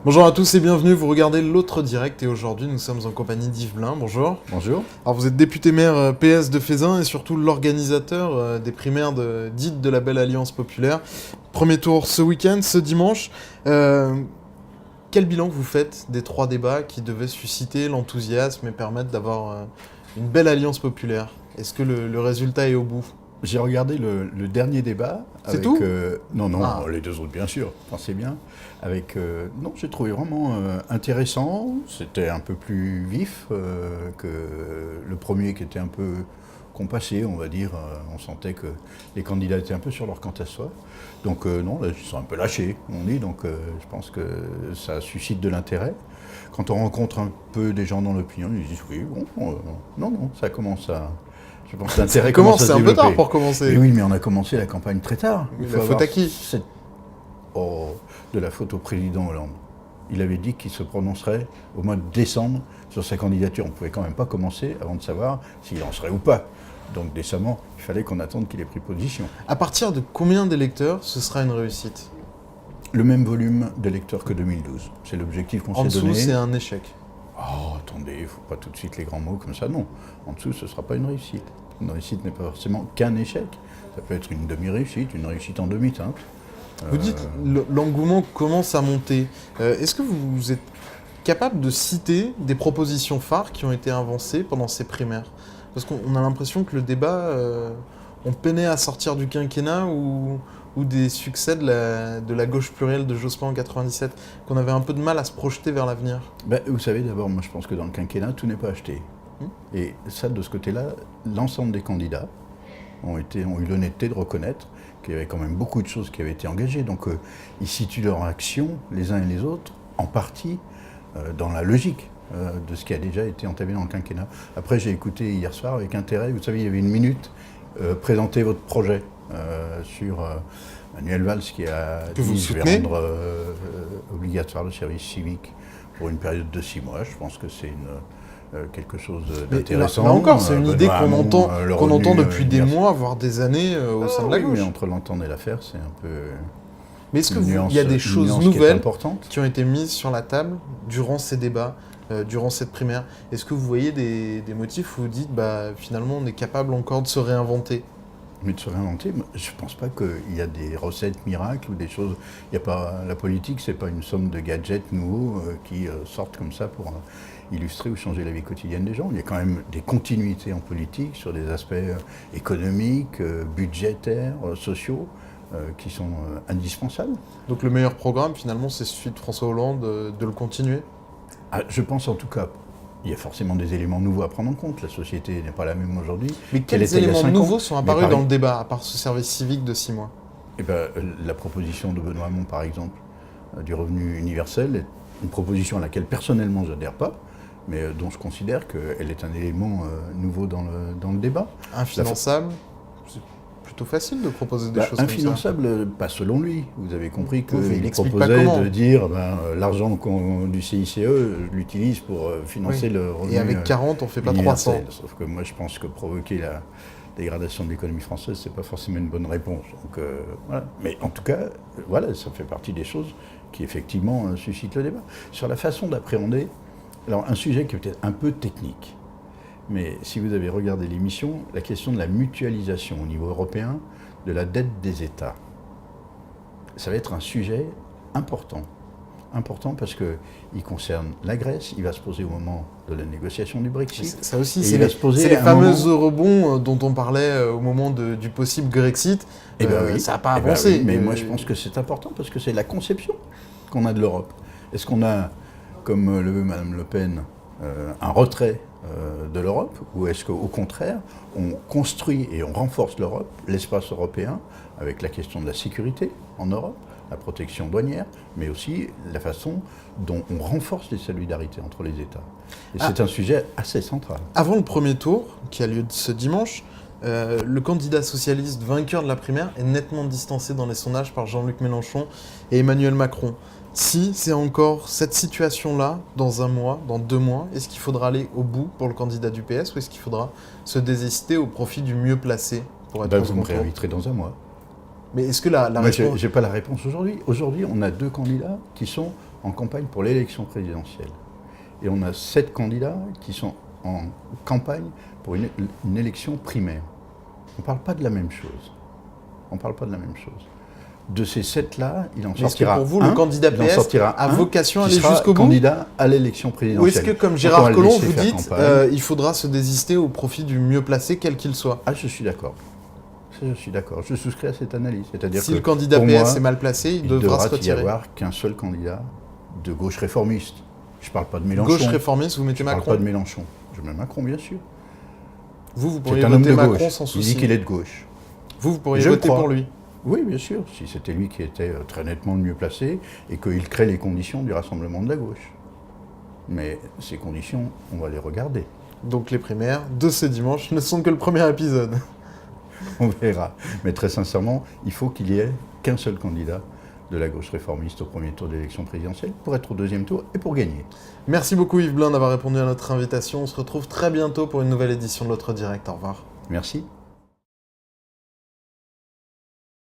Bonjour à tous et bienvenue, vous regardez l'autre direct et aujourd'hui nous sommes en compagnie d'Yves Blin, bonjour. Bonjour. Alors vous êtes député maire PS de Fézin et surtout l'organisateur des primaires dites de la Belle Alliance Populaire. Premier tour ce week-end, ce dimanche. Quel bilan vous faites des 3 débats qui devaient susciter l'enthousiasme et permettre d'avoir une belle alliance populaire? Est-ce que le résultat est au bout? J'ai regardé le dernier débat. C'est avec, tout non, Ah. les deux autres, bien sûr, pensez bien. Non, j'ai trouvé vraiment intéressant. C'était un peu plus vif que le premier qui était un peu compassé, on va dire. On sentait que les candidats étaient un peu sur leur quant à soi. Donc non, là, ils sont un peu lâchés, on dit. Donc je pense que ça suscite de l'intérêt. Quand on rencontre un peu des gens dans l'opinion, ils disent oui, bon, non, ça commence à... Je pense que l'intérêt commence à se C'est un peu développer. tard pour commencer. Mais oui, mais on a commencé la campagne très tard. Mais Il la faut faute à avoir qui de la faute au président Hollande. Il avait dit qu'il se prononcerait au mois de décembre sur sa candidature. On ne pouvait quand même pas commencer avant de savoir s'il en serait ou pas. Donc décemment, il fallait qu'on attende qu'il ait pris position. À partir de combien d'électeurs ce sera une réussite? Le même volume d'électeurs que 2012. C'est l'objectif qu'on En s'est donné. dessous c'est un échec. Oh, attendez, il ne faut pas tout de suite les grands mots comme ça, non. En dessous, ce ne sera pas une réussite. Une réussite n'est pas forcément qu'un échec. Ça peut être une demi-réussite, une réussite en demi-teinte. Vous dites l'engouement commence à monter. Est-ce que vous êtes capable de citer des propositions phares qui ont été avancées pendant ces primaires? Parce qu'on a l'impression que le débat, on peinait à sortir du quinquennat ou des succès de la gauche plurielle de Jospin en 97, qu'on avait un peu de mal à se projeter vers l'avenir. Vous savez, d'abord, moi je pense que dans le quinquennat, tout n'est pas acheté. Et ça, de ce côté-là, l'ensemble des candidats ont eu l'honnêteté de reconnaître qu'il y avait quand même beaucoup de choses qui avaient été engagées. Donc ils situent leur action, les uns et les autres, en partie dans la logique de ce qui a déjà été entamé dans le quinquennat. Après, j'ai écouté hier soir avec intérêt, vous savez, il y avait une minute, présentez votre projet sur Manuel Valls qui a dit je vais rendre obligatoire le service civique pour une période de 6 mois. Je pense que c'est quelque chose d'intéressant. Là encore, c'est une idée qu'on entend depuis des mois, voire des années au sein de la gauche. Mais entre l'entendre et la faire, c'est un peu... Mais est-ce qu'il y a des choses nouvelles qui ont été mises sur la table durant ces débats, durant cette primaire? Est-ce que vous voyez des motifs où vous dites finalement on est capable encore de se réinventer? Mais de se réinventer, je ne pense pas qu'il y a des recettes miracles ou des choses... La politique, ce n'est pas une somme de gadgets nouveaux qui sortent comme ça pour illustrer ou changer la vie quotidienne des gens. Il y a quand même des continuités en politique sur des aspects économiques, budgétaires, sociaux, qui sont indispensables. Donc le meilleur programme, finalement, c'est celui de François Hollande, de le continuer? Je pense en tout cas. Il y a forcément des éléments nouveaux à prendre en compte. La société n'est pas la même aujourd'hui. Mais quels éléments nouveaux sont apparus dans le débat, à part ce service civique de 6 mois? La proposition de Benoît Hamon, par exemple, du revenu universel, est une proposition à laquelle personnellement je n'adhère pas, mais dont je considère qu'elle est un élément nouveau dans le débat. Infinançable? C'est plutôt facile de proposer des choses comme ça. Infinançable, pas selon lui. Vous avez compris qu'il proposait de dire l'argent du CICE, je l'utilise pour financer le revenu. Et avec 40, on ne fait pas 300. Sauf que moi, je pense que provoquer la dégradation de l'économie française, c'est pas forcément une bonne réponse. Donc, voilà. Mais en tout cas, ça fait partie des choses qui effectivement suscitent le débat. Sur la façon d'appréhender, alors un sujet qui est peut-être un peu technique, mais si vous avez regardé l'émission, la question de la mutualisation au niveau européen de la dette des États, ça va être un sujet important. Important parce qu'il concerne la Grèce, il va se poser au moment de la négociation du Brexit. Ça aussi, c'est les fameux eurobonds dont on parlait au moment du possible Grexit. Ça n'a pas avancé. Mais moi je pense que c'est important parce que c'est la conception qu'on a de l'Europe. Est-ce qu'on a, comme le veut Mme Le Pen, un retrait de l'Europe, ou est-ce qu'au contraire, on construit et on renforce l'Europe, l'espace européen, avec la question de la sécurité en Europe, la protection douanière, mais aussi la façon dont on renforce les solidarités entre les États. Et c'est un sujet assez central. Avant le premier tour, qui a lieu ce dimanche, le candidat socialiste vainqueur de la primaire est nettement distancé dans les sondages par Jean-Luc Mélenchon et Emmanuel Macron. Si c'est encore cette situation-là, dans 1 mois, dans 2 mois, est-ce qu'il faudra aller au bout pour le candidat du PS ou est-ce qu'il faudra se désester au profit du mieux placé pour être au second tour? Vous me réinviterez dans 1 mois. Mais est-ce que la réponse... J'ai pas la réponse aujourd'hui. Aujourd'hui, on a 2 candidats qui sont en campagne pour l'élection présidentielle. Et on a 7 candidats qui sont en campagne pour une élection primaire. On ne parle pas de la même chose. On ne parle pas de la même chose. De ces 7-là, il en sortira pour vous, un, le candidat il en PS sortira a un vocation à qui aller sera jusqu'au bout candidat à l'élection présidentielle. Ou est-ce que, comme Donc, Gérard on va le Collomb, laisser vous faire dites campagne. il faudra se désister au profit du mieux placé, quel qu'il soit? Ah, je suis d'accord. Je suis d'accord. Je souscris à cette analyse. C'est-à-dire Si que le candidat pour PS moi, est mal placé, il devra se devra y retirer. avoir qu'un seul candidat de gauche réformiste. Je ne parle pas de Mélenchon. Gauche réformiste, vous mettez Je ne parle Macron. pas de Mélenchon. Je mets Macron, bien sûr. Vous C'est pourriez un homme voter de Macron gauche. sans Il souci. dit qu'il est de gauche. Vous pourriez Je le voter crois. pour lui. Oui, bien sûr, si c'était lui qui était très nettement le mieux placé et qu'il crée les conditions du rassemblement de la gauche. Mais ces conditions, on va les regarder. Donc les primaires de ce dimanche ne sont que le premier épisode. On verra. Mais très sincèrement, il faut qu'il y ait qu'un seul candidat de la gauche réformiste au premier tour de l'élection présidentielle pour être au deuxième tour et pour gagner. Merci beaucoup Yves Blin d'avoir répondu à notre invitation. On se retrouve très bientôt pour une nouvelle édition de l'Autre Direct. Au revoir. Merci.